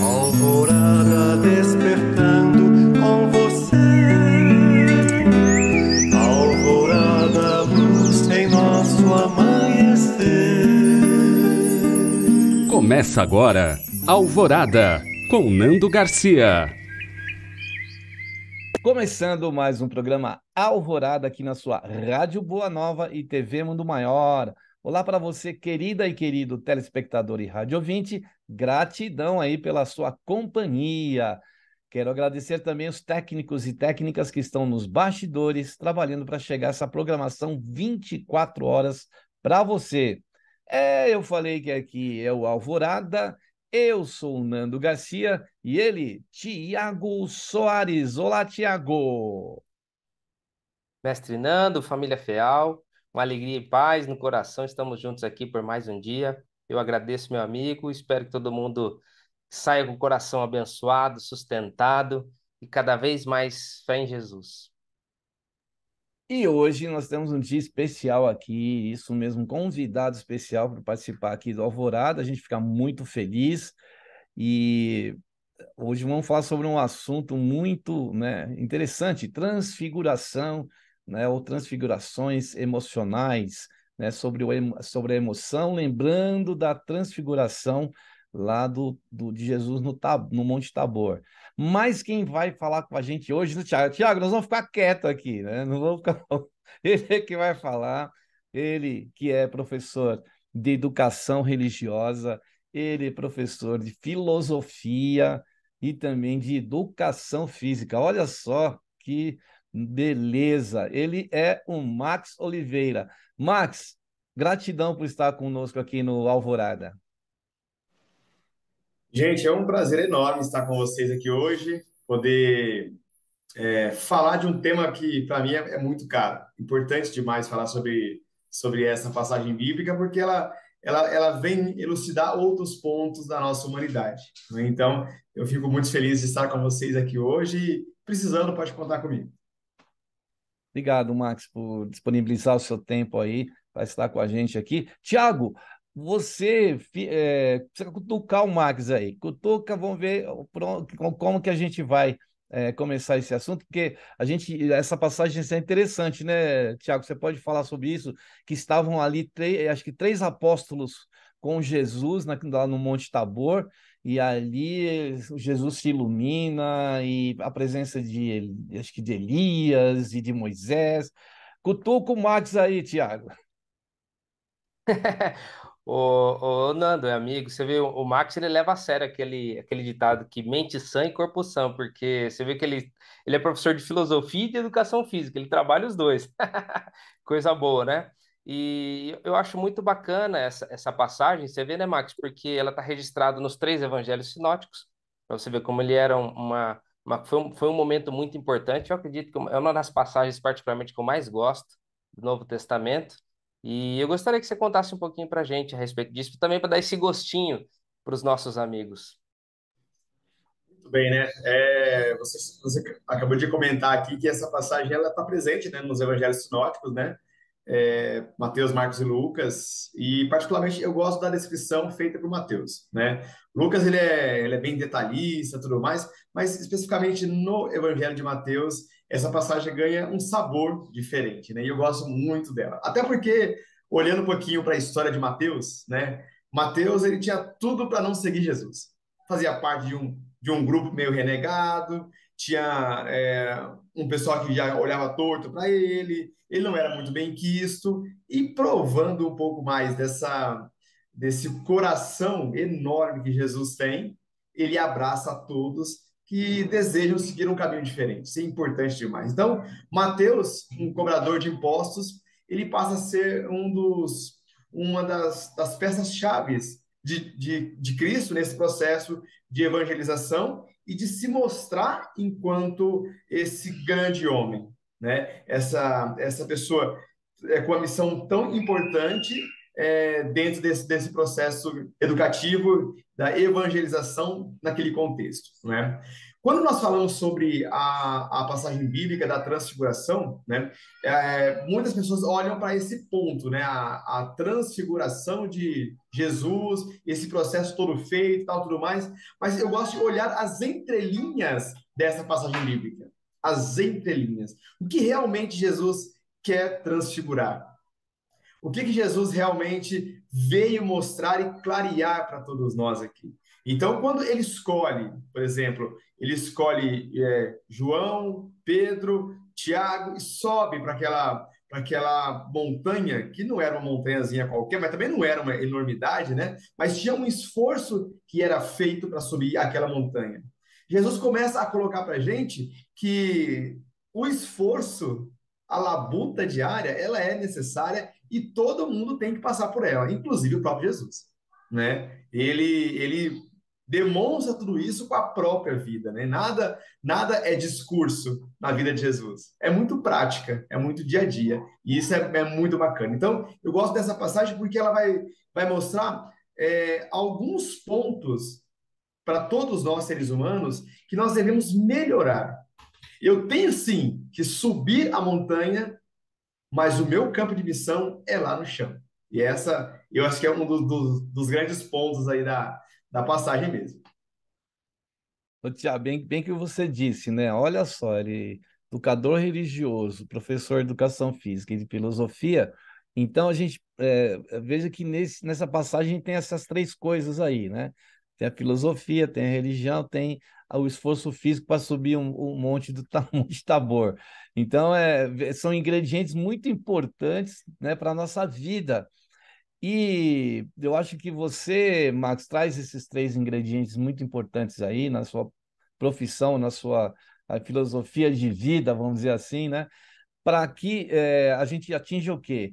Alvorada despertando com você. Alvorada, luz em nosso amanhecer. Começa agora, Alvorada, com Nando Garcia. Começando mais um programa Alvorada aqui na sua Rádio Boa Nova e TV Mundo Maior. Olá para você, querida e querido telespectador e rádio ouvinte, gratidão aí pela sua companhia. Quero agradecer também os técnicos e técnicas que estão nos bastidores, trabalhando para chegar essa programação 24 horas para você. Eu falei que aqui é o Alvorada. Eu sou o Nando Garcia e ele, Tiago Soares. Olá, Tiago. Mestre Nando, família Feal, uma alegria e paz no coração. Estamos juntos aqui por mais um dia. Eu agradeço, meu amigo. Espero que todo mundo saia com o coração abençoado, sustentado e cada vez mais fé em Jesus. E hoje nós temos um dia especial aqui, isso mesmo, um convidado especial para participar aqui do Alvorada. A gente fica muito feliz e hoje vamos falar sobre um assunto muito, né, interessante, transfiguração, né, ou transfigurações emocionais, né, sobre a emoção, lembrando da transfiguração lá de Jesus no Monte Tabor. Mas quem vai falar com a gente hoje, né, Tiago? Tiago, nós vamos ficar quieto aqui, né? Não vamos ficar... Ele é que vai falar, ele que é professor de educação religiosa, ele é professor de filosofia e também de educação física. Olha só que beleza! Ele é o Max Oliveira. Max, gratidão por estar conosco aqui no Alvorada. Gente, é um prazer enorme estar com vocês aqui hoje, poder falar de um tema que para mim é muito caro. Importante demais falar sobre essa passagem bíblica, porque ela vem elucidar outros pontos da nossa humanidade, né? Então, eu fico muito feliz de estar com vocês aqui hoje e precisando, pode contar comigo. Obrigado, Max, por disponibilizar o seu tempo aí para estar com a gente aqui. Tiago, você precisa cutucar o Max aí. Cutuca, vamos ver como que a gente vai começar esse assunto, porque essa passagem é interessante, né, Tiago? Você pode falar sobre isso, que estavam ali, acho que três apóstolos com Jesus lá no Monte Tabor, e ali Jesus se ilumina e a presença acho que de Elias e de Moisés. Cutuca o Max aí, Tiago. Ô, Nando, é amigo, você vê, o Max ele leva a sério aquele ditado que mente sã e corpo sã, porque você vê que ele é professor de filosofia e de educação física, ele trabalha os dois. Coisa boa, né? E eu acho muito bacana essa passagem, você vê, né, Max? Porque ela está registrada nos três evangelhos sinóticos, para você ver como ele era foi um momento muito importante. Eu acredito que é uma das passagens, particularmente, que eu mais gosto do Novo Testamento. E eu gostaria que você contasse um pouquinho para a gente a respeito disso, também para dar esse gostinho para os nossos amigos. Muito bem, né? Você acabou de comentar aqui que essa passagem ela está presente, né, nos evangelhos sinóticos, né? Mateus, Marcos e Lucas, e particularmente eu gosto da descrição feita por Mateus, né? Lucas ele é bem detalhista, tudo mais, mas especificamente no Evangelho de Mateus essa passagem ganha um sabor diferente, né? E eu gosto muito dela, até porque olhando um pouquinho para a história de Mateus, né? Mateus ele tinha tudo para não seguir Jesus, fazia parte de um grupo meio renegado, tinha um pessoal que já olhava torto para ele não era muito bem quisto, e provando um pouco mais desse coração enorme que Jesus tem, ele abraça a todos que desejam seguir um caminho diferente. Isso é importante demais. Então, Mateus, um cobrador de impostos, ele passa a ser uma das peças-chave de Cristo nesse processo de evangelização e de se mostrar enquanto esse grande homem, né? Essa pessoa com uma missão tão importante dentro desse processo educativo da evangelização naquele contexto, né? Quando nós falamos sobre a passagem bíblica da transfiguração, né, muitas pessoas olham para esse ponto, né, a transfiguração de Jesus, esse processo todo feito, tal, tudo mais, mas eu gosto de olhar as entrelinhas dessa passagem bíblica, as entrelinhas. O que realmente Jesus quer transfigurar? O que Jesus realmente veio mostrar e clarear para todos nós aqui? Então, quando ele escolhe, por exemplo, ele escolhe João, Pedro, Tiago e sobe para aquela montanha, que não era uma montanhazinha qualquer, mas também não era uma enormidade, né? Mas tinha um esforço que era feito para subir aquela montanha. Jesus começa a colocar para a gente que o esforço, a labuta diária, ela é necessária e todo mundo tem que passar por ela, inclusive o próprio Jesus, né? Ele demonstra tudo isso com a própria vida, né? Nada é discurso na vida de Jesus. É muito prática, é muito dia a dia. E isso é muito bacana. Então, eu gosto dessa passagem porque ela vai mostrar alguns pontos para todos nós, seres humanos, que nós devemos melhorar. Eu tenho, sim, que subir a montanha, mas o meu campo de missão é lá no chão. E essa, eu acho que é um dos grandes pontos aí da passagem mesmo. Ô, Tiago, bem que você disse, né? Olha só, ele educador religioso, professor de educação física e de filosofia. Então a gente veja que nessa passagem tem essas três coisas aí, né? Tem a filosofia, tem a religião, tem o esforço físico para subir um monte Monte Tabor. Então são ingredientes muito importantes, né, para a nossa vida. E eu acho que você, Max, traz esses três ingredientes muito importantes aí na sua profissão, na sua filosofia de vida, vamos dizer assim, né? Para que a gente atinja o quê?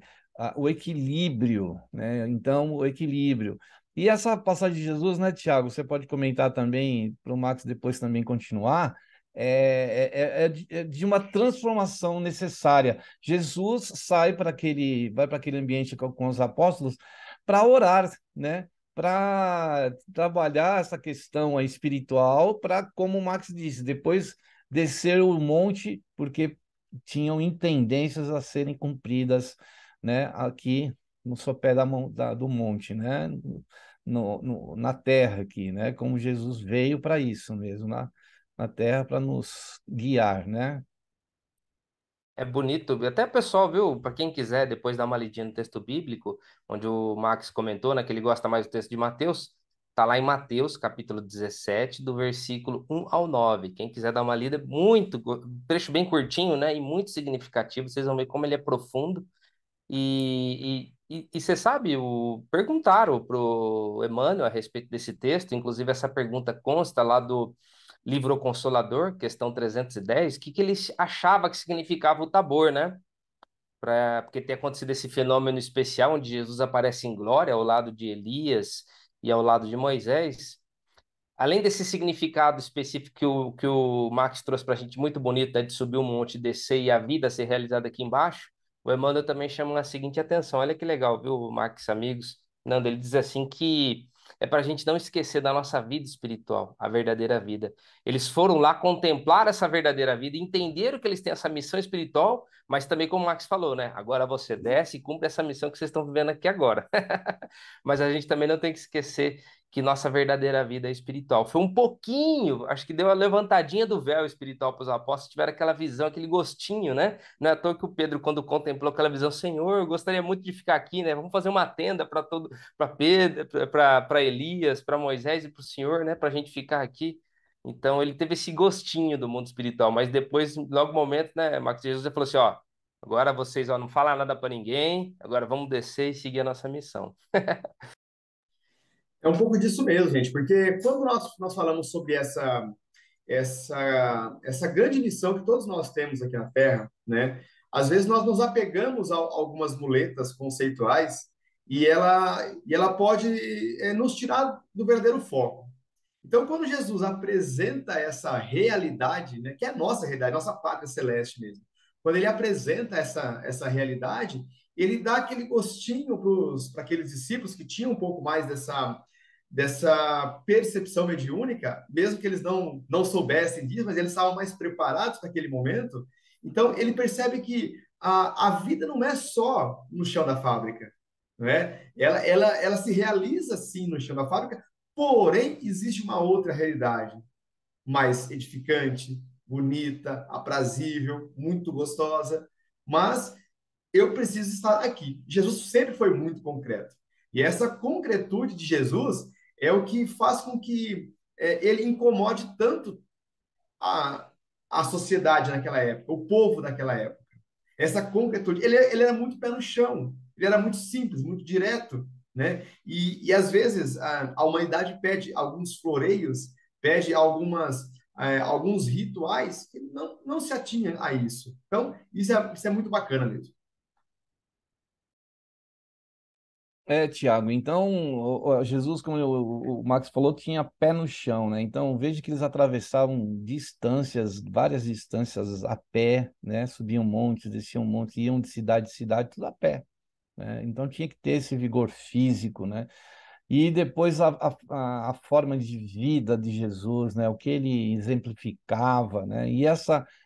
O equilíbrio, né? Então, o equilíbrio. E essa passagem de Jesus, né, Tiago? Você pode comentar também, para o Max depois também continuar, é de uma transformação necessária. Jesus vai para aquele ambiente com os apóstolos para orar, né? Para trabalhar essa questão aí espiritual, para, como o Max disse, depois descer o monte, porque tinham intendências a serem cumpridas, né? Aqui no sopé do monte, né? Na terra aqui, né? Como Jesus veio para isso mesmo, na terra para nos guiar, né? É bonito, até pessoal, viu? Para quem quiser depois dar uma lidinha no texto bíblico, onde o Max comentou, né, que ele gosta mais do texto de Mateus, tá lá em Mateus, capítulo 17, do versículo 1 ao 9. Quem quiser dar uma lida, trecho bem curtinho, né, e muito significativo, vocês vão ver como ele é profundo. E você sabe, perguntaram pro Emmanuel a respeito desse texto, inclusive essa pergunta consta lá do livro O Consolador, questão 310, que ele achava que significava o Tabor, né? Porque tem acontecido esse fenômeno especial onde Jesus aparece em glória ao lado de Elias e ao lado de Moisés. Além desse significado específico que o Max trouxe para a gente, muito bonito, né, de subir um monte, descer e a vida ser realizada aqui embaixo, o Emmanuel também chama a seguinte atenção. Olha que legal, viu, Max, amigos? Nando, ele diz assim que é para a gente não esquecer da nossa vida espiritual, a verdadeira vida. Eles foram lá contemplar essa verdadeira vida, entenderam que eles têm essa missão espiritual, mas também, como o Max falou, né? Agora você desce e cumpre essa missão que vocês estão vivendo aqui agora. Mas a gente também não tem que esquecer que nossa verdadeira vida é espiritual. Foi um pouquinho, acho que deu uma levantadinha do véu espiritual para os apóstolos, tiveram aquela visão, aquele gostinho, né? Não é à toa que o Pedro, quando contemplou aquela visão, Senhor, eu gostaria muito de ficar aqui, né? Vamos fazer uma tenda para Pedro, para Elias, para Moisés e para o Senhor, né? Para a gente ficar aqui. Então ele teve esse gostinho do mundo espiritual, mas depois, logo no momento, né, Marcos Jesus já falou assim, ó, agora vocês, ó, não falam nada para ninguém, agora vamos descer e seguir a nossa missão. É um pouco disso mesmo, gente, porque quando nós falamos sobre essa grande missão que todos nós temos aqui na Terra, né? Às vezes nós nos apegamos a algumas muletas conceituais e ela pode nos tirar do verdadeiro foco. Então, quando Jesus apresenta essa realidade, né, que é a nossa realidade, nossa pátria celeste mesmo, quando ele apresenta essa realidade, ele dá aquele gostinho para aqueles discípulos que tinham um pouco mais dessa percepção mediúnica, mesmo que eles não soubessem disso, mas eles estavam mais preparados para aquele momento. Então, ele percebe que a vida não é só no chão da fábrica, não é? Ela se realiza, sim, no chão da fábrica, porém, existe uma outra realidade, mais edificante, bonita, aprazível, muito gostosa, mas eu preciso estar aqui. Jesus sempre foi muito concreto. E essa concretude de Jesus é o que faz com que ele incomode tanto a, a sociedade naquela época, o povo daquela época. Essa concretude. Ele era muito pé no chão, ele era muito simples, muito direto, né? E às vezes a humanidade pede alguns floreios, pede alguns rituais que não se atinham a isso. Então, isso é muito bacana mesmo. Tiago, então Jesus, como o Max falou, tinha pé no chão, né? Então veja que eles atravessavam distâncias, várias distâncias a pé, né? Subiam montes, desciam montes, iam de cidade em cidade, tudo a pé, né? Então tinha que ter esse vigor físico, né? E depois a forma de vida de Jesus, né? O que ele exemplificava, né?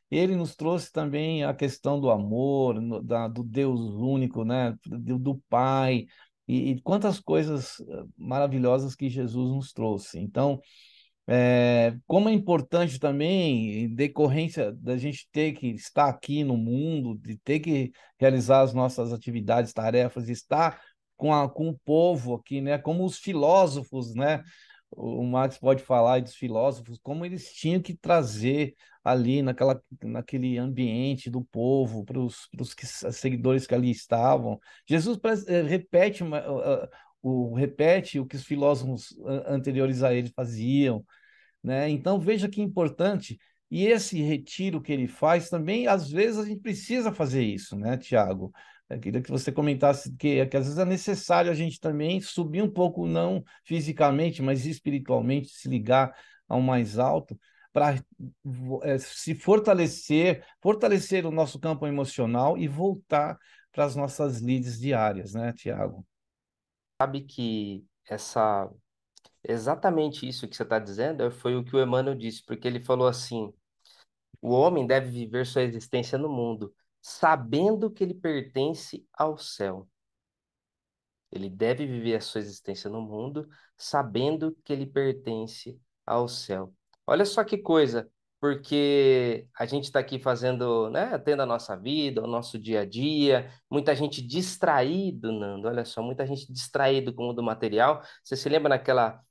Ele nos trouxe também a questão do amor, do Deus único, né? Do Pai, e quantas coisas maravilhosas que Jesus nos trouxe. Então, como é importante também, em decorrência da gente ter que estar aqui no mundo, de ter que realizar as nossas atividades, tarefas, estar com o povo aqui, né? Como os filósofos, né? O Marx pode falar aí dos filósofos, como eles tinham que trazer ali naquele ambiente do povo, para os seguidores que ali estavam. Jesus repete o que os filósofos anteriores a ele faziam, né? Então veja que importante. E esse retiro que ele faz também, às vezes a gente precisa fazer isso, né, Tiago? Eu queria que você comentasse que às vezes é necessário a gente também subir um pouco, não fisicamente, mas espiritualmente, se ligar ao mais alto, para se fortalecer o nosso campo emocional e voltar para as nossas lides diárias, né, Tiago? Sabe que exatamente isso que você está dizendo foi o que o Emmanuel disse, porque ele falou assim: o homem deve viver sua existência no mundo, sabendo que ele pertence ao céu. Ele deve viver a sua existência no mundo, sabendo que ele pertence ao céu. Olha só que coisa, porque a gente está aqui fazendo, né, tendo a nossa vida, o nosso dia a dia, muita gente distraído, Nando, olha só, muita gente distraído com o do material. Você se lembra naquela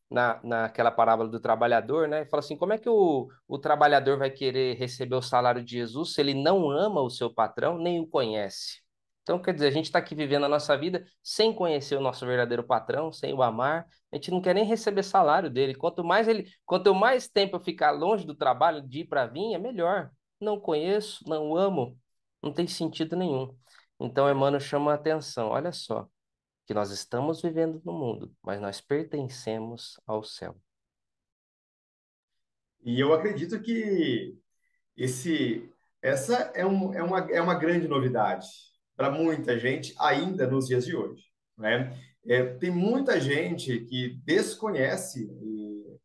parábola do trabalhador, né? Fala assim, como é que o trabalhador vai querer receber o salário de Jesus se ele não ama o seu patrão, nem o conhece? Então, quer dizer, a gente está aqui vivendo a nossa vida sem conhecer o nosso verdadeiro patrão, sem o amar. A gente não quer nem receber salário dele. Quanto mais tempo eu ficar longe do trabalho, de ir para vir, é melhor. Não conheço, não amo, não tem sentido nenhum. Então, Emmanuel chama a atenção. Olha só, que nós estamos vivendo no mundo, mas nós pertencemos ao céu. E eu acredito que esse, essa é uma grande novidade para muita gente ainda nos dias de hoje, né? Tem muita gente que desconhece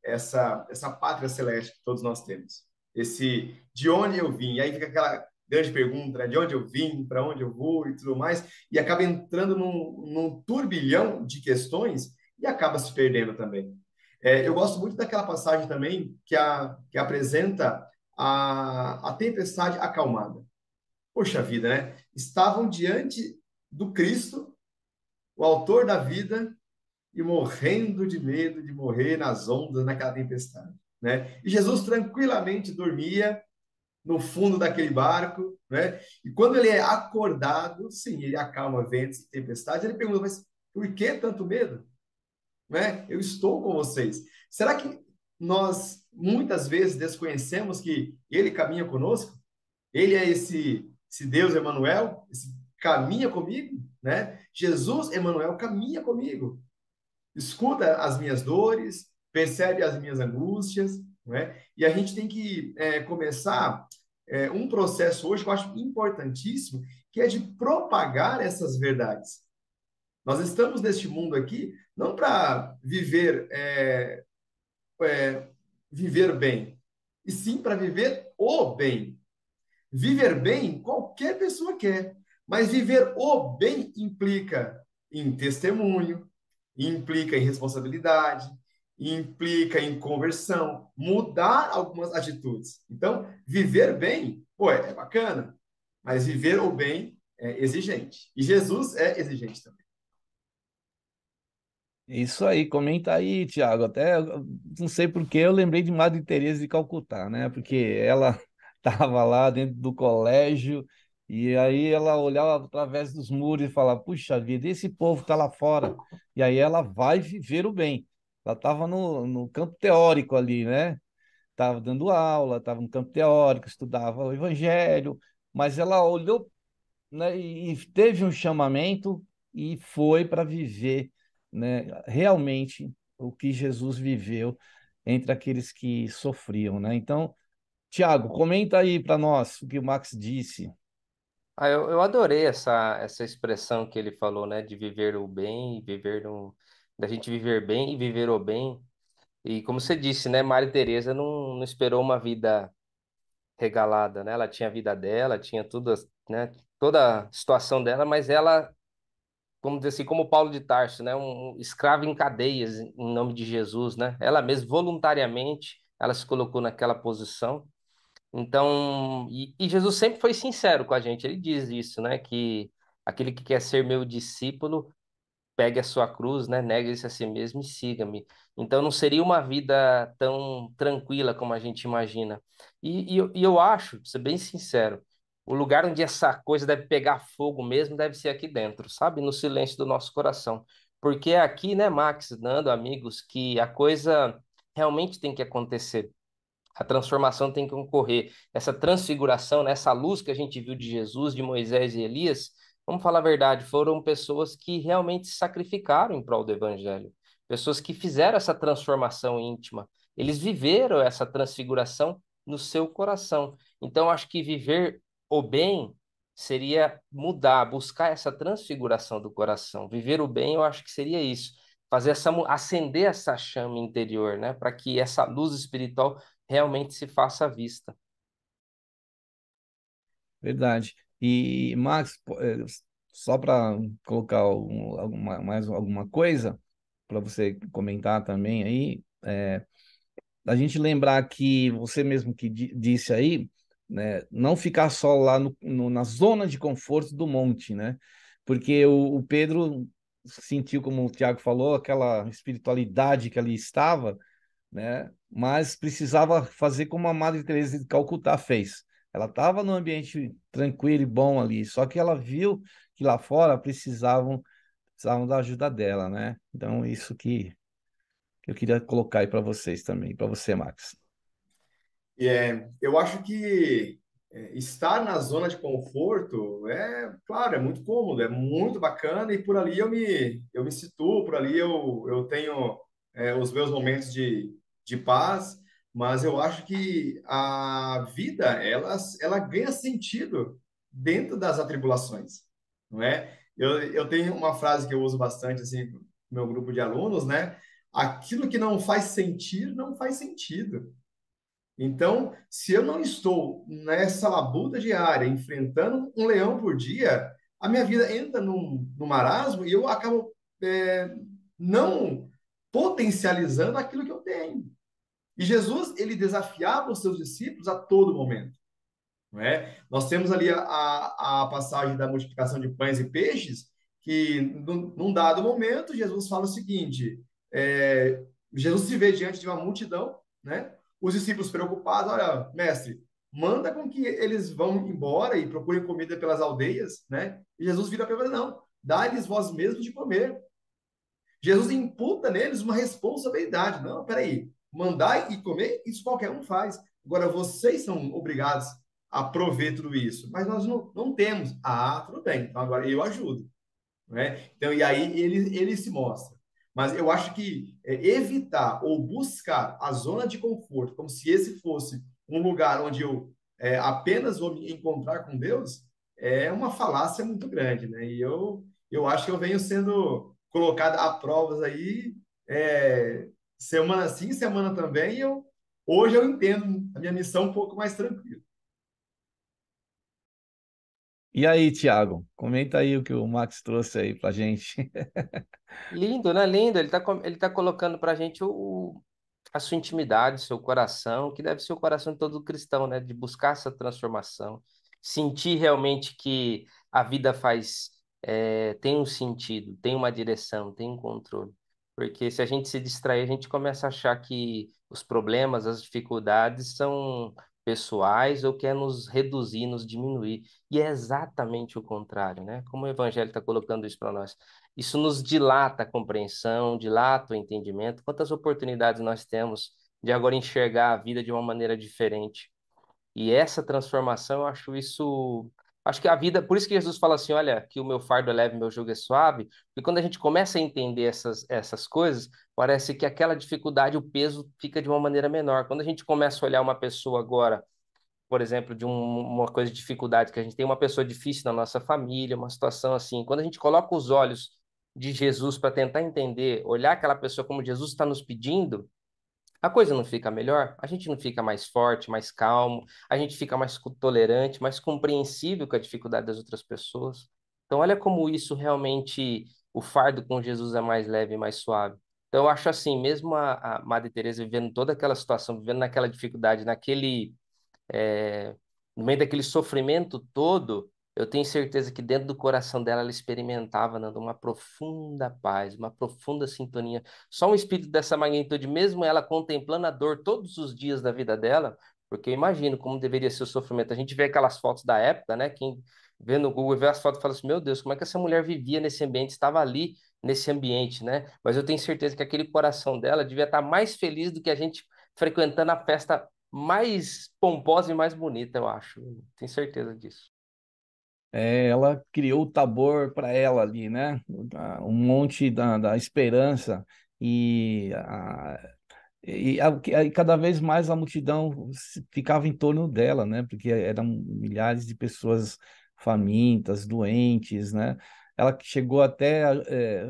essa pátria celeste que todos nós temos. Esse de onde eu vim, e aí fica aquela grande pergunta, né? De onde eu vim, para onde eu vou e tudo mais, e acaba entrando num turbilhão de questões e acaba se perdendo também. Eu gosto muito daquela passagem também que apresenta a tempestade acalmada. Poxa vida, né? Estavam diante do Cristo, o autor da vida, e morrendo de medo de morrer nas ondas naquela tempestade, né? E Jesus tranquilamente dormia no fundo daquele barco, né? E quando ele é acordado, sim, ele acalma ventos e tempestades. Ele pergunta, mas por que tanto medo? Né? Eu estou com vocês. Será que nós muitas vezes desconhecemos que ele caminha conosco? Ele é esse Deus Emanuel, esse caminha comigo, né? Jesus Emanuel caminha comigo. Escuta as minhas dores, percebe as minhas angústias, né? E a gente tem que começar um processo hoje que eu acho importantíssimo, que é de propagar essas verdades. Nós estamos neste mundo aqui Não para viver, é, viver bem, e sim para viver o bem. Viver bem, qualquer pessoa quer, mas viver o bem implica em testemunho, implica em responsabilidade, implica em conversão, mudar algumas atitudes. Então, viver bem, pô, é bacana, mas viver o bem é exigente. E Jesus é exigente também. Isso aí, comenta aí, Tiago. Até não sei por que eu lembrei de Madre Teresa de Calcutá, né? Porque ela estava lá dentro do colégio e aí ela olhava através dos muros e falava: Puxa vida, esse povo está lá fora. E aí ela vai viver o bem. Ela estava no campo teórico ali, né? Estava dando aula, estava no campo teórico, estudava o Evangelho, mas ela olhou, né, e teve um chamamento e foi para viver, né, realmente o que Jesus viveu entre aqueles que sofriam, né? Então, Tiago, comenta aí para nós o que o Max disse. Eu adorei essa expressão que ele falou, né? De viver o bem, viver no, da gente viver bem e viver o bem. E como você disse, né? Maria Teresa não esperou uma vida regalada, né? Ela tinha a vida dela, tinha tudo, né? Toda a situação dela, mas ela, vamos dizer assim, como Paulo de Tarso, né? Um escravo em cadeias em nome de Jesus, né? Ela mesma voluntariamente, ela se colocou naquela posição. Então, e Jesus sempre foi sincero com a gente. Ele diz isso, né? Que aquele que quer ser meu discípulo pegue a sua cruz, né? Negue-se a si mesmo e siga-me. Então não seria uma vida tão tranquila como a gente imagina. E eu acho, pra ser bem sincero, o lugar onde essa coisa deve pegar fogo mesmo deve ser aqui dentro, sabe? No silêncio do nosso coração. Porque é aqui, né, Max, Nando, amigos, que a coisa realmente tem que acontecer. A transformação tem que ocorrer. Essa transfiguração, né, essa luz que a gente viu de Jesus, de Moisés e Elias, vamos falar a verdade, foram pessoas que realmente se sacrificaram em prol do evangelho. Pessoas que fizeram essa transformação íntima. Eles viveram essa transfiguração no seu coração. Então, acho que viver o bem seria mudar, buscar essa transfiguração do coração. Viver o bem, eu acho que seria isso. Fazer acender essa chama interior, né, para que essa luz espiritual realmente se faça à vista. Verdade. E, Max, só para colocar mais alguma coisa para você comentar também aí, a gente lembrar que você mesmo que disse aí, né, não ficar só lá na zona de conforto do monte, né? Porque o Pedro sentiu, como o Tiago falou, aquela espiritualidade que ali estava, né? Mas precisava fazer como a Madre Teresa de Calcutá fez. Ela estava num ambiente tranquilo e bom ali, só que ela viu que lá fora precisavam da ajuda dela, né? Então, isso que eu queria colocar aí para vocês também, para você, Max. Eu acho que estar na zona de conforto claro, é muito cômodo, é muito bacana e por ali eu me situo, por ali eu tenho os meus momentos de paz, mas eu acho que a vida, ela ganha sentido dentro das atribulações, não é? Eu tenho uma frase que eu uso bastante, assim, no meu grupo de alunos, né? Aquilo que não faz sentir, não faz sentido. Então, se eu não estou nessa labuta diária, enfrentando um leão por dia, a minha vida entra num marasmo e eu acabo não potencializando aquilo que eu tenho. E Jesus, ele desafiava os seus discípulos a todo momento, não é? Nós temos ali a passagem da multiplicação de pães e peixes, que num dado momento Jesus fala o seguinte: Jesus se vê diante de uma multidão, né? Os discípulos preocupados, olha, mestre, manda com que eles vão embora e procurem comida pelas aldeias, né? E Jesus vira para eles, não, dá-lhes vós mesmos de comer. Jesus imputa neles uma responsabilidade. Não, peraí, mandar e comer, isso qualquer um faz. Agora, vocês são obrigados a prover tudo isso, mas nós não temos. Ah, tudo bem, então agora eu ajudo. Né? Então, e aí ele se mostra. Mas eu acho que evitar ou buscar a zona de conforto, como se esse fosse um lugar onde eu apenas vou me encontrar com Deus, é uma falácia muito grande, né? E eu acho que eu venho sendo colocada a provas aí, semana sim, semana também. Hoje eu entendo a minha missão um pouco mais tranquila. E aí, Thiago, comenta aí o que o Max trouxe aí pra gente. Lindo, né? Lindo. Ele tá colocando pra gente a sua intimidade, seu coração, que deve ser o coração de todo cristão, né? De buscar essa transformação, sentir realmente que a vida tem um sentido, tem uma direção, tem um controle. Porque se a gente se distrair, a gente começa a achar que os problemas, as dificuldades são pessoais ou quer nos reduzir, nos diminuir. E é exatamente o contrário, né? Como o Evangelho está colocando isso para nós. Isso nos dilata a compreensão, dilata o entendimento. Quantas oportunidades nós temos de agora enxergar a vida de uma maneira diferente. E essa transformação, eu acho isso. Acho que a vida. Por isso que Jesus fala assim: olha, que o meu fardo é leve, meu jugo é suave. E quando a gente começa a entender essas coisas, parece que aquela dificuldade, o peso fica de uma maneira menor. Quando a gente começa a olhar uma pessoa agora, por exemplo, uma coisa de dificuldade, que a gente tem uma pessoa difícil na nossa família, uma situação assim, quando a gente coloca os olhos de Jesus para tentar entender, olhar aquela pessoa como Jesus está nos pedindo, a coisa não fica melhor, a gente não fica mais forte, mais calmo, a gente fica mais tolerante, mais compreensível com a dificuldade das outras pessoas. Então, olha como isso realmente, o fardo com Jesus é mais leve e mais suave. Então, eu acho assim, mesmo a Madre Teresa vivendo toda aquela situação, vivendo naquela dificuldade, é, no meio daquele sofrimento todo, eu tenho certeza que dentro do coração dela ela experimentava, Nando, uma profunda paz, uma profunda sintonia. Só um espírito dessa magnitude, mesmo ela contemplando a dor todos os dias da vida dela, porque eu imagino como deveria ser o sofrimento. A gente vê aquelas fotos da época, né? Quem vê no Google, vê as fotos e fala assim: meu Deus, como é que essa mulher vivia nesse ambiente, estava ali nesse ambiente, né? Mas eu tenho certeza que aquele coração dela devia estar mais feliz do que a gente frequentando a festa mais pomposa e mais bonita, eu acho. Tenho certeza disso. Ela criou o Tabor para ela ali, né? Um monte da esperança e, e cada vez mais a multidão ficava em torno dela, né? Porque eram milhares de pessoas famintas, doentes, né? Ela chegou até a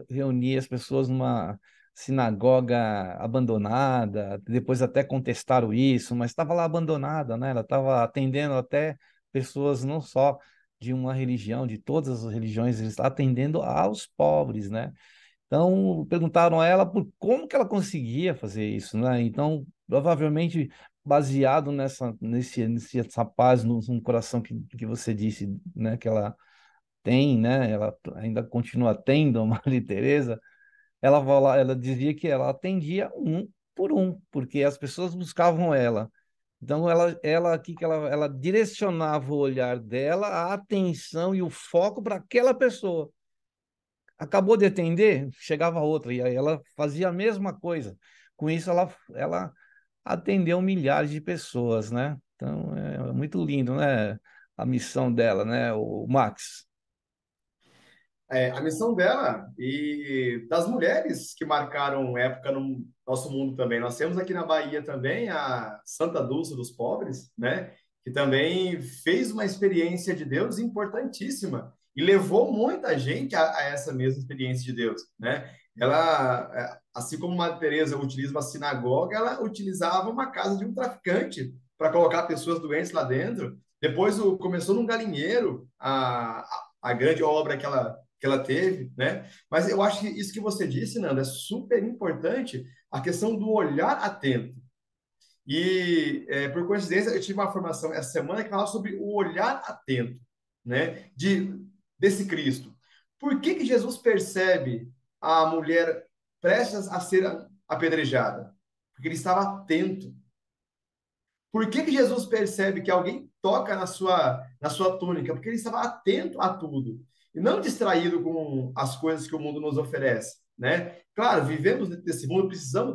reunir as pessoas numa sinagoga abandonada, depois até contestaram isso, mas estava lá abandonada, né? Ela estava atendendo até pessoas não só de uma religião, de todas as religiões, eles estão atendendo aos pobres, né? Então, perguntaram a ela por como que ela conseguia fazer isso, né? Então, provavelmente baseado nessa paz no coração que você disse, né? Que ela tem, né? Ela ainda continua tendo a Maria Teresa. Ela dizia que ela atendia um por um, porque as pessoas buscavam ela. Então, ela aqui que ela direcionava o olhar dela, a atenção e o foco para aquela pessoa. Acabou de atender, chegava outra, e aí ela fazia a mesma coisa. Com isso, ela atendeu milhares de pessoas, né? Então, é muito lindo, né? A missão dela, né? O Max. A missão dela e das mulheres que marcaram época no nosso mundo também. Nós temos aqui na Bahia também a Santa Dulce dos Pobres, né? Que também fez uma experiência de Deus importantíssima e levou muita gente a essa mesma experiência de Deus, né? Ela, assim como Madre Teresa utiliza uma sinagoga, ela utilizava uma casa de um traficante para colocar pessoas doentes lá dentro. Depois começou num galinheiro a grande obra que ela teve, né? Mas eu acho que isso que você disse, Nanda, é super importante, a questão do olhar atento. E, por coincidência, eu tive uma formação essa semana que falava sobre o olhar atento, né? Desse Cristo. Por que Jesus percebe a mulher prestes a ser apedrejada? Porque ele estava atento. Por que Jesus percebe que alguém toca na sua túnica? Porque ele estava atento a tudo e não distraído com as coisas que o mundo nos oferece, né? Claro, vivemos nesse mundo, precisamos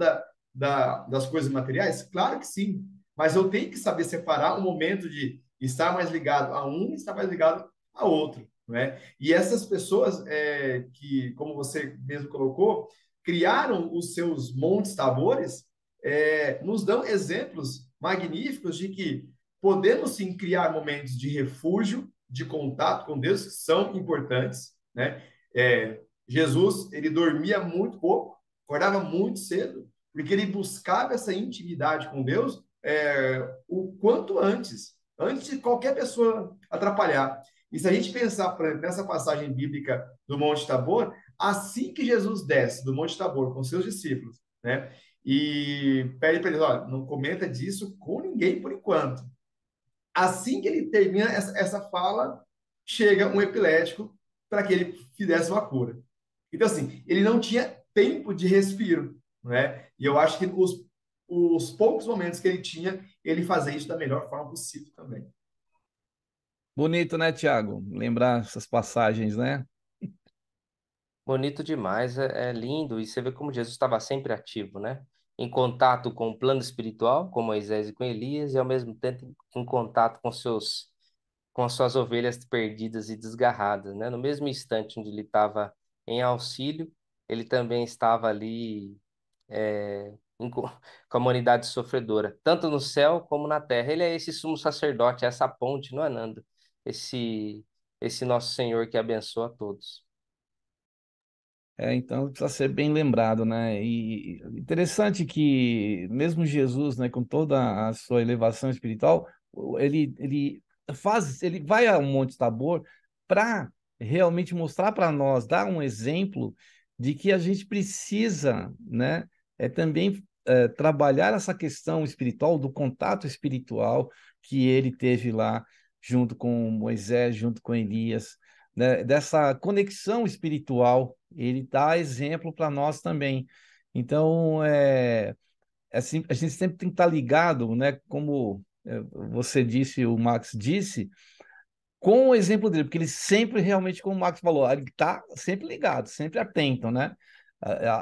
das coisas materiais? Claro que sim, mas eu tenho que saber separar o momento de estar mais ligado a um e estar mais ligado a outro, né? E essas pessoas que, como você mesmo colocou, criaram os seus montes tabores, nos dão exemplos magníficos de que podemos sim criar momentos de refúgio, de contato com Deus, que são importantes, né? Jesus, ele dormia muito pouco, acordava muito cedo, porque ele buscava essa intimidade com Deus o quanto antes de qualquer pessoa atrapalhar. E se a gente pensar, por exemplo, nessa passagem bíblica do Monte Tabor, assim que Jesus desce do Monte Tabor com seus discípulos, né? E pede para eles, olha, não comenta disso com ninguém por enquanto. Assim que ele termina essa fala, chega um epilético para que ele fizesse uma cura. Então, assim, ele não tinha tempo de respiro, né? E eu acho que os poucos momentos que ele tinha, ele fazia isso da melhor forma possível também. Bonito, né, Tiago? Lembrar essas passagens, né? Bonito demais, é lindo. E você vê como Jesus estava sempre ativo, né? Em contato com o plano espiritual, com Moisés e com Elias, e ao mesmo tempo em contato com as suas ovelhas perdidas e desgarradas, né? No mesmo instante onde ele estava em auxílio, ele também estava ali com a humanidade sofredora, tanto no céu como na terra. Ele é esse sumo sacerdote, essa ponte, não é, Nando? Esse, esse nosso Senhor que abençoa a todos. Então precisa ser bem lembrado, né? E interessante que mesmo Jesus, né, com toda a sua elevação espiritual, ele vai ao Monte Tabor para realmente mostrar para nós, dar um exemplo de que a gente precisa, né, também trabalhar essa questão espiritual, do contato espiritual que ele teve lá junto com Moisés, junto com Elias, né, dessa conexão espiritual, ele dá exemplo para nós também. Então, assim, a gente sempre tem que estar ligado, né, como você disse, o Max disse, com o exemplo dele, porque ele sempre realmente, como o Max falou, ele está sempre ligado, sempre atento, né,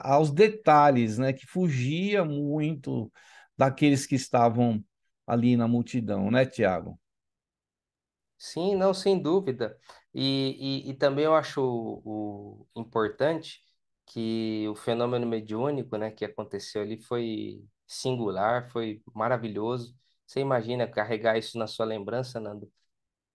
aos detalhes, né, que fugia muito daqueles que estavam ali na multidão, né, Tiago? Sim, não, sem dúvida. E também eu acho importante que o fenômeno mediúnico, né, que aconteceu ali foi singular, foi maravilhoso. Você imagina carregar isso na sua lembrança, Nando,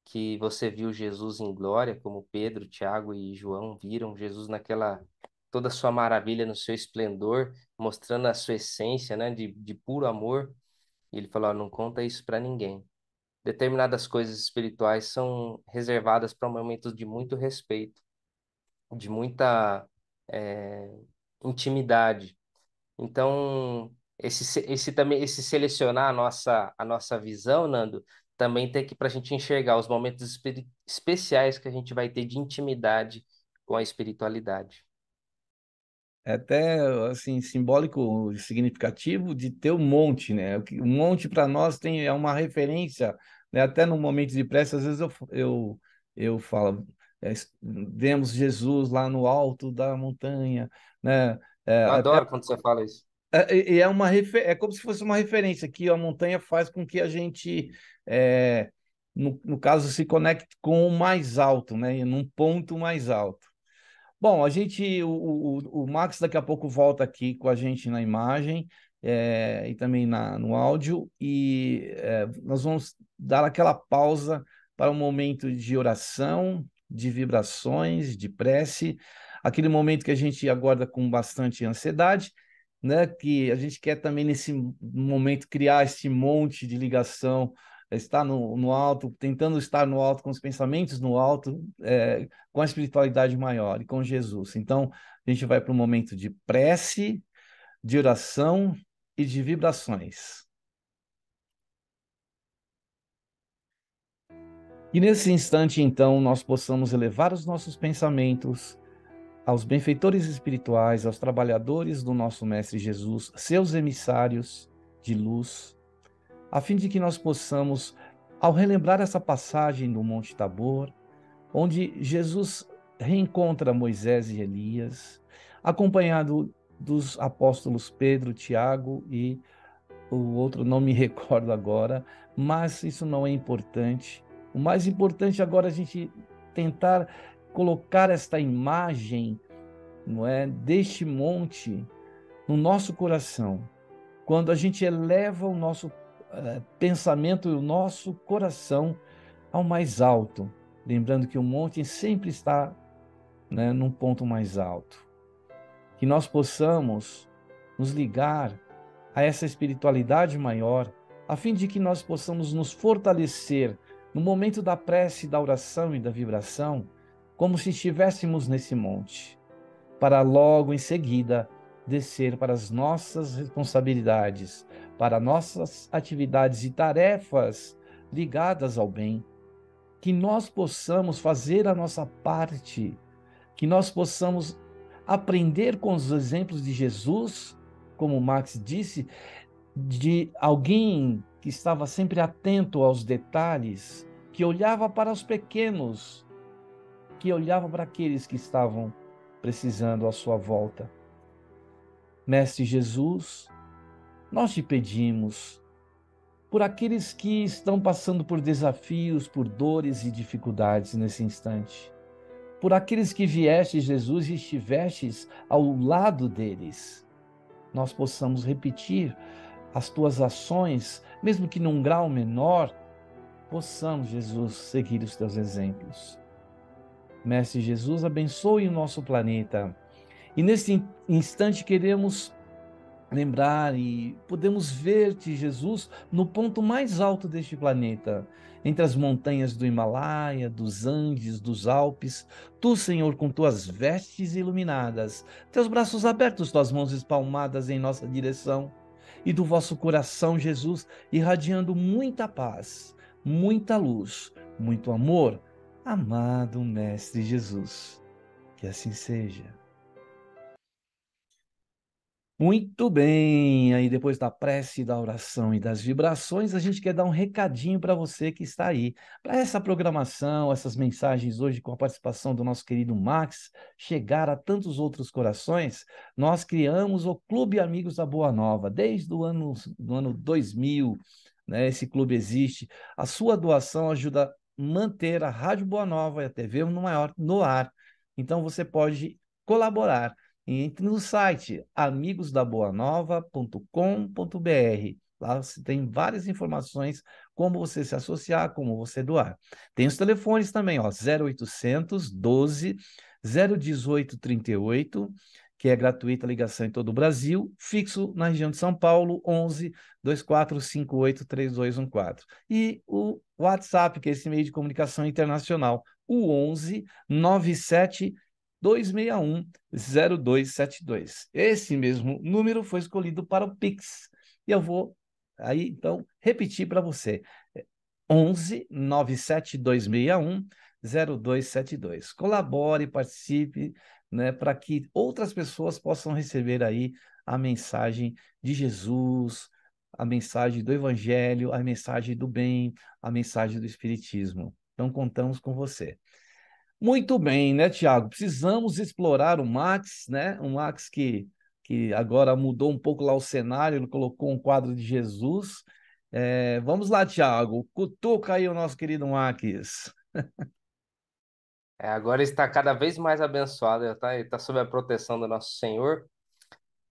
que você viu Jesus em glória, como Pedro, Tiago e João viram Jesus naquela toda a sua maravilha, no seu esplendor, mostrando a sua essência, né, de puro amor. E ele falou: "Ó, não conta isso para ninguém. Determinadas coisas espirituais são reservadas para momentos de muito respeito, de muita intimidade. Então, esse selecionar a nossa visão, Nando, também tem que para a gente enxergar os momentos especiais que a gente vai ter de intimidade com a espiritualidade. É até assim simbólico, significativo de ter um monte, né? O monte para nós é uma referência, né? Até no momento de prece, às vezes eu falo, vemos Jesus lá no alto da montanha, né? Eu adoro quando você fala isso. E é como se fosse uma referência que a montanha faz com que a gente, no caso, se conecte com o mais alto, né? Num ponto mais alto. Bom, o Max daqui a pouco volta aqui com a gente na imagem, e também no áudio, e nós vamos dar aquela pausa para um momento de oração, de vibrações, de prece, aquele momento que a gente aguarda com bastante ansiedade, né? Que a gente quer também nesse momento criar esse monte de ligação, estar no alto, tentando estar no alto com os pensamentos no alto, com a espiritualidade maior e com Jesus. Então, a gente vai para um momento de prece, de oração e de vibrações. E nesse instante, então, nós possamos elevar os nossos pensamentos aos benfeitores espirituais, aos trabalhadores do nosso Mestre Jesus, seus emissários de luz, a fim de que nós possamos, ao relembrar essa passagem do Monte Tabor, onde Jesus reencontra Moisés e Elias, acompanhado dos apóstolos Pedro, Tiago e o outro não me recordo agora, mas isso não é importante. O mais importante agora é a gente tentar colocar esta imagem, não é, deste monte no nosso coração. Quando a gente eleva o nosso pensamento e o nosso coração ao mais alto, lembrando que o monte sempre está né, num ponto mais alto. Que nós possamos nos ligar a essa espiritualidade maior, a fim de que nós possamos nos fortalecer no momento da prece, da oração e da vibração, como se estivéssemos nesse monte, para logo em seguida descer para as nossas responsabilidades, para nossas atividades e tarefas ligadas ao bem. Que nós possamos fazer a nossa parte, que nós possamos aprender com os exemplos de Jesus, como Max disse, de alguém que estava sempre atento aos detalhes, que olhava para os pequenos, que olhava para aqueles que estavam precisando à sua volta. Mestre Jesus, nós te pedimos por aqueles que estão passando por desafios, por dores e dificuldades nesse instante, por aqueles que viestes, Jesus, e estivestes ao lado deles, nós possamos repetir as tuas ações, mesmo que num grau menor, possamos, Jesus, seguir os teus exemplos. Mestre Jesus, abençoe o nosso planeta. E nesse instante queremos lembrar e podemos ver-te, Jesus, no ponto mais alto deste planeta, entre as montanhas do Himalaia, dos Andes, dos Alpes. Tu, Senhor, com tuas vestes iluminadas, teus braços abertos, tuas mãos espalmadas em nossa direção, e do vosso coração, Jesus, irradiando muita paz, muita luz, muito amor. Amado Mestre Jesus, que assim seja. Muito bem, aí depois da prece, da oração e das vibrações, a gente quer dar um recadinho para você que está aí. Para essa programação, essas mensagens hoje com a participação do nosso querido Max, chegar a tantos outros corações, nós criamos o Clube Amigos da Boa Nova, desde o ano 2000, né? Esse clube existe. A sua doação ajuda a manter a Rádio Boa Nova e a TV no ar. Então você pode colaborar. Entre no site amigosdaboanova.com.br. Lá você tem várias informações, como você se associar, como você doar. Tem os telefones também, ó, 0800 12 018 38, que é gratuita a ligação em todo o Brasil, fixo na região de São Paulo, 11 2458 3214. E o WhatsApp, que é esse meio de comunicação internacional, o 11 97 261-0272. Esse mesmo número foi escolhido para o Pix. E eu vou aí, então, repetir para você. 11 97 261 0272. Colabore, participe, né, para que outras pessoas possam receber aí a mensagem de Jesus, a mensagem do Evangelho, a mensagem do bem, a mensagem do Espiritismo. Então, contamos com você. Muito bem, né, Tiago? Precisamos explorar o Max, né? O Max que agora mudou um pouco lá o cenário, ele colocou um quadro de Jesus. Vamos lá, Tiago. Cutuca aí o nosso querido Max. Agora está cada vez mais abençoado, ele tá sob a proteção do nosso Senhor.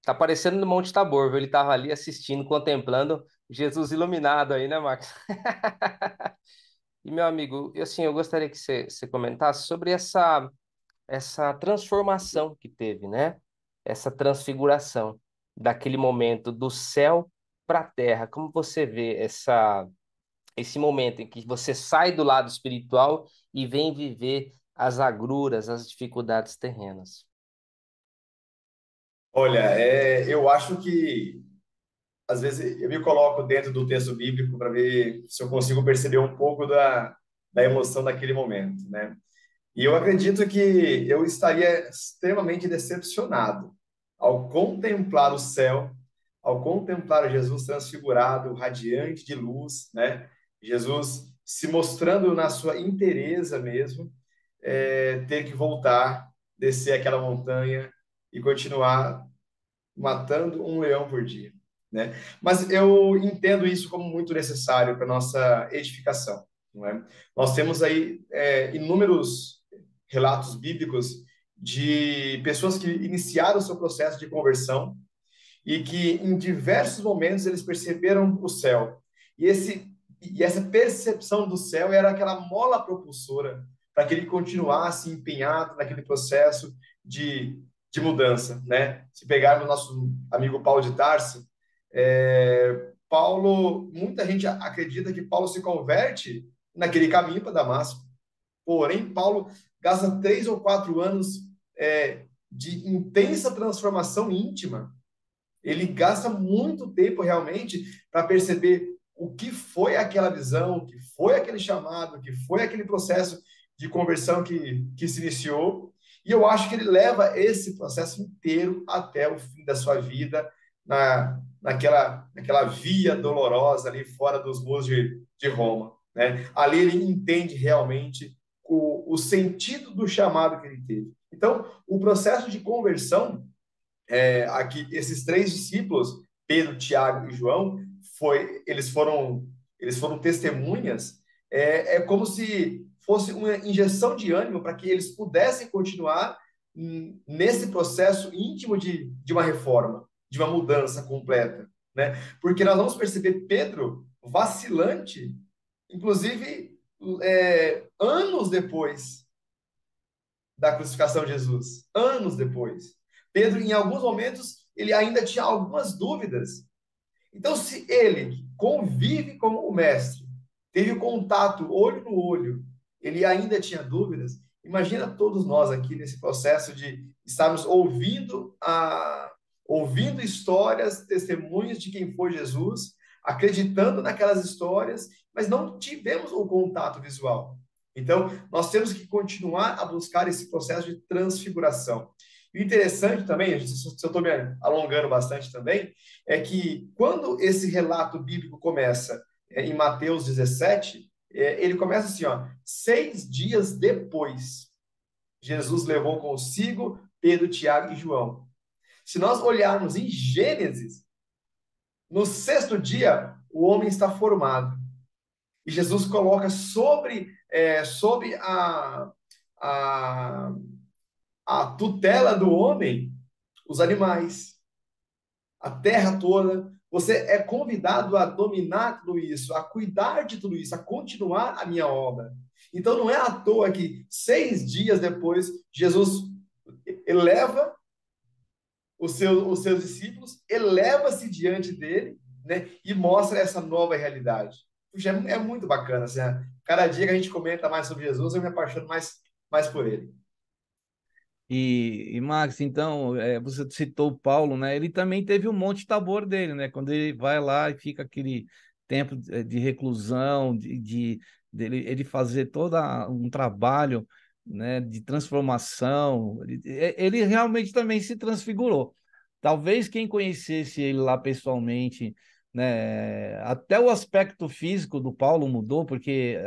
Tá parecendo no Monte Tabor, viu? Ele estava ali assistindo, contemplando Jesus iluminado aí, né, Max? E, meu amigo, assim, eu gostaria que você comentasse sobre essa transformação que teve, né? Essa transfiguração daquele momento do céu para a terra. Como você vê esse momento em que você sai do lado espiritual e vem viver as agruras, as dificuldades terrenas? Olha, eu acho que às vezes eu me coloco dentro do texto bíblico para ver se eu consigo perceber um pouco da emoção daquele momento, né? E eu acredito que eu estaria extremamente decepcionado ao contemplar o céu, ao contemplar Jesus transfigurado, radiante de luz, né? Jesus se mostrando na sua inteireza mesmo, ter que voltar, descer aquela montanha e continuar matando um leão por dia, né? Mas eu entendo isso como muito necessário para nossa edificação, não é? Nós temos aí inúmeros relatos bíblicos de pessoas que iniciaram o seu processo de conversão e que em diversos momentos eles perceberam o céu. E essa percepção do céu era aquela mola propulsora para que ele continuasse empenhado naquele processo de mudança, né? Se pegarmos o nosso amigo Paulo de Tarso, Paulo, muita gente acredita que Paulo se converte naquele caminho para Damasco. Porém, Paulo gasta 3 ou 4 anos de intensa transformação íntima. Ele gasta muito tempo realmente para perceber o que foi aquela visão, o que foi aquele chamado, o que foi aquele processo de conversão que se iniciou. E eu acho que ele leva esse processo inteiro até o fim da sua vida, naquela via dolorosa ali fora dos muros de Roma, né? Ali ele entende realmente o sentido do chamado que ele teve. Então, o processo de conversão, aqui, esses 3 discípulos, Pedro, Tiago e João, eles foram testemunhas, como se fosse uma injeção de ânimo para que eles pudessem continuar nesse processo íntimo de uma reforma, de uma mudança completa, né? Porque nós vamos perceber Pedro vacilante, inclusive anos depois da crucificação de Jesus, anos depois. Pedro, em alguns momentos, ele ainda tinha algumas dúvidas. Então, se ele convive com o mestre, teve contato olho no olho, ele ainda tinha dúvidas, imagina todos nós aqui nesse processo de estarmos ouvindo histórias, testemunhos de quem foi Jesus, acreditando naquelas histórias, mas não tivemos o contato visual. Então, nós temos que continuar a buscar esse processo de transfiguração. E o interessante também, se eu estou me alongando bastante também, é que quando esse relato bíblico começa em Mateus 17, ele começa assim, 6 dias depois, Jesus levou consigo Pedro, Tiago e João. Se nós olharmos em Gênesis, no 6º dia, o homem está formado. E Jesus coloca sobre a tutela do homem os animais, a terra toda. Você é convidado a dominar tudo isso, a cuidar de tudo isso, a continuar a minha obra. Então não é à toa que 6 dias depois, Jesus eleva os seus discípulos, eleva-se diante dele, né, e mostra essa nova realidade. Puxa, é muito bacana. Assim, né? Cada dia que a gente comenta mais sobre Jesus, eu me apaixono mais por ele. E Max, então, você citou o Paulo, né? Ele também teve o Monte Tabor dele, né? Quando ele vai lá e fica aquele tempo de reclusão, ele fazer todo um trabalho, né, de transformação. Ele realmente também se transfigurou. Talvez quem conhecesse ele lá pessoalmente, né, até o aspecto físico do Paulo mudou, porque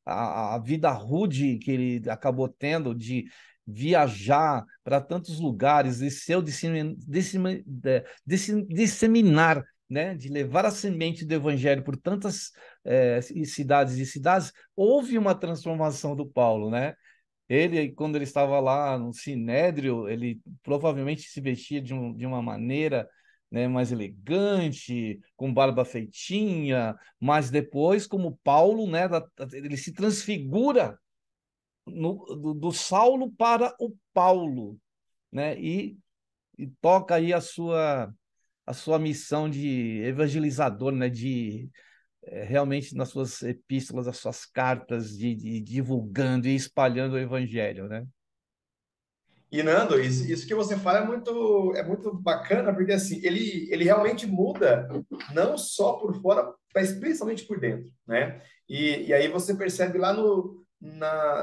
a vida rude que ele acabou tendo de viajar para tantos lugares, de seu disseminar, né, de levar a semente do evangelho por tantas cidades, houve uma transformação do Paulo, né? Ele, quando ele estava lá no Sinédrio, ele provavelmente se vestia de uma maneira, né, mais elegante, com barba feitinha, mas depois, como Paulo, né, ele se transfigura do Saulo para o Paulo, né? E toca aí a sua missão de evangelizador, né? Realmente nas suas epístolas, as suas cartas, de divulgando e espalhando o evangelho, né? E Nando, isso que você fala é muito bacana, porque assim, ele realmente muda não só por fora, mas principalmente por dentro, né? E aí você percebe lá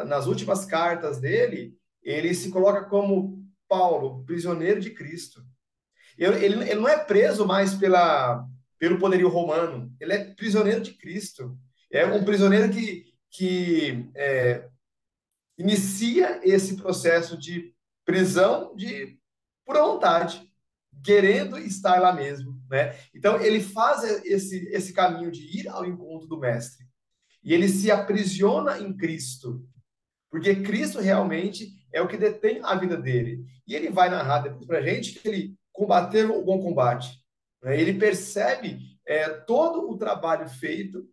nas últimas cartas dele, ele se coloca como Paulo, prisioneiro de Cristo. Ele não é preso mais pelo poderio romano, ele é prisioneiro de Cristo. É um prisioneiro que inicia esse processo de prisão por vontade, querendo estar lá mesmo, né? Então ele faz esse caminho de ir ao encontro do mestre e ele se aprisiona em Cristo, porque Cristo realmente é o que detém a vida dele. E ele vai narrar depois para a gente que ele combateu o bom combate, né? Ele percebe todo o trabalho feito,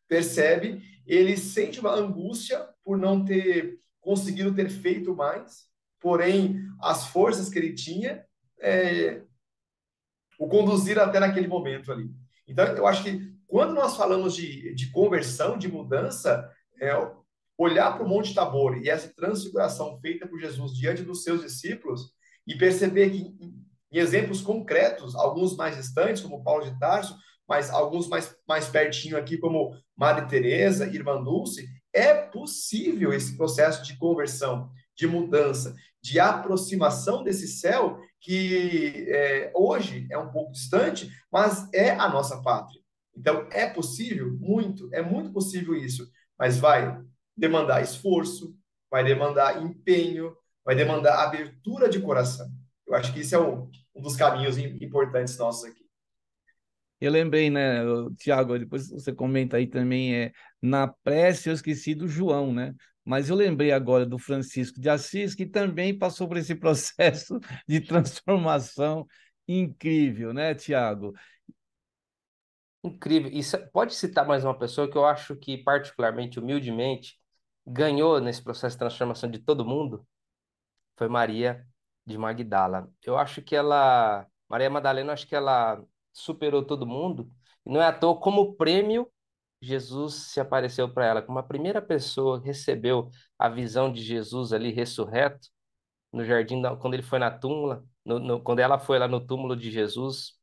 percebe, ele sente uma angústia por não ter conseguido ter feito mais, porém, as forças que ele tinha o conduziram até naquele momento ali. Então, eu acho que quando nós falamos de conversão, de mudança, olhar para o Monte Tabor e essa transfiguração feita por Jesus diante dos seus discípulos e perceber que em exemplos concretos, alguns mais distantes, como Paulo de Tarso, mas alguns mais pertinho aqui, como Madre Teresa, Irmã Dulce, é possível esse processo de conversão, de mudança, de aproximação desse céu que hoje é um pouco distante, mas é a nossa pátria. Então, é possível? É muito possível isso, mas vai demandar esforço, vai demandar empenho, vai demandar abertura de coração. Eu acho que isso é um dos caminhos importantes nossos aqui. Eu lembrei, né, Tiago, depois você comenta aí também, na prece eu esqueci do João, né? Mas eu lembrei agora do Francisco de Assis, que também passou por esse processo de transformação incrível, né, Tiago? Incrível. E pode citar mais uma pessoa que eu acho que, particularmente, humildemente, ganhou nesse processo de transformação de todo mundo? Foi Maria de Magdala. Eu acho que Maria Madalena, acho que ela superou todo mundo. E não é à toa, como prêmio, Jesus se apareceu para ela. Como a primeira pessoa que recebeu a visão de Jesus ali ressurreto, no jardim, quando ele foi na túmula, quando ela foi lá no túmulo de Jesus,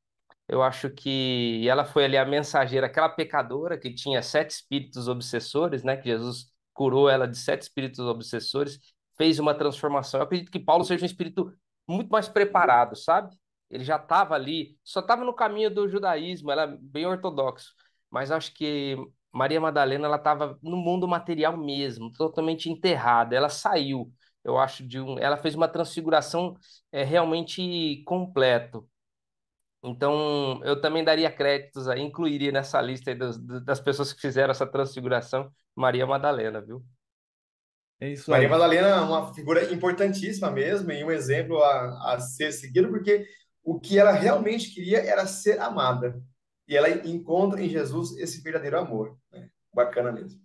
eu acho que ela foi ali a mensageira, aquela pecadora que tinha 7 espíritos obsessores, né? Que Jesus curou ela de 7 espíritos obsessores, fez uma transformação. Eu acredito que Paulo seja um espírito muito mais preparado, sabe? Ele já estava ali, só estava no caminho do judaísmo, ela é bem ortodoxo. Mas acho que Maria Madalena, ela estava no mundo material mesmo, totalmente enterrada. Ela saiu, eu acho, ela fez uma transfiguração realmente completo. Então, eu também daria créditos aí, incluiria nessa lista aí das pessoas que fizeram essa transfiguração, Maria Madalena, viu? É isso Maria aí. Madalena é uma figura importantíssima mesmo e um exemplo a ser seguido, porque o que ela realmente queria era ser amada. E ela encontra em Jesus esse verdadeiro amor, né? Bacana mesmo.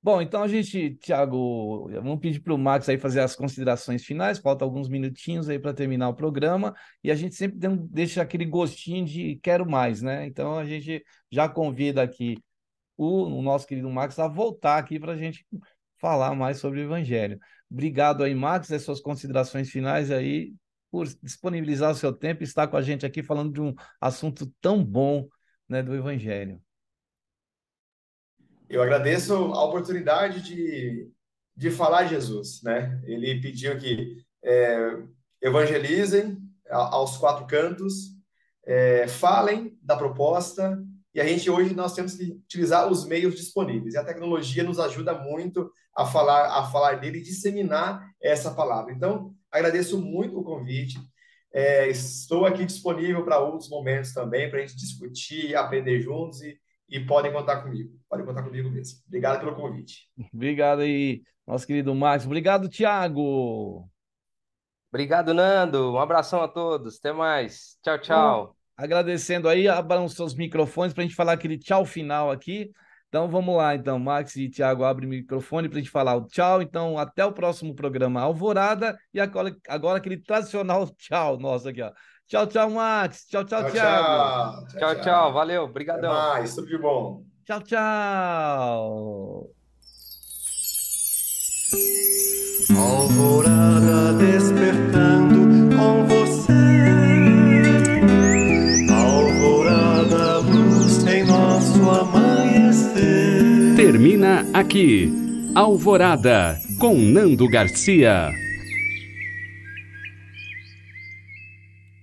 Bom, então a gente, Tiago, vamos pedir para o Max aí fazer as considerações finais, falta alguns minutinhos aí para terminar o programa, e a gente sempre deixa aquele gostinho de quero mais, né? Então a gente já convida aqui o nosso querido Max a voltar aqui para a gente falar mais sobre o Evangelho. Obrigado aí, Max, as suas considerações finais aí, por disponibilizar o seu tempo e estar com a gente aqui falando de um assunto tão bom, né, do Evangelho. Eu agradeço a oportunidade de falar de Jesus, né? Ele pediu que evangelizem aos 4 cantos, falem da proposta, e a gente hoje nós temos que utilizar os meios disponíveis. E a tecnologia nos ajuda muito a falar dele e disseminar essa palavra. Então, agradeço muito o convite. Estou aqui disponível para outros momentos também, para a gente discutir, aprender juntos e podem contar comigo. Podem contar comigo mesmo. Obrigado pelo convite. Obrigado aí, nosso querido Max. Obrigado, Tiago. Obrigado, Nando. Um abração a todos. Até mais. Tchau, Então, tchau. agradecendo aí, abram os seus microfones para a gente falar aquele tchau final aqui. Então vamos lá, então, Max e Tiago abrem o microfone para a gente falar o tchau. Então, até o próximo programa Alvorada. E agora aquele tradicional tchau nosso aqui, ó. Tchau, tchau, Max. Tchau, tchau, Tchau, Tiago. tchau. Tchau, Tchau, tchau. tchau. Valeu. Até Obrigadão. mais. Tudo de bom. Tchau, tchau. Alvorada despertando com você. Alvorada, luz em nosso amanhecer. Termina aqui Alvorada com Nando Garcia.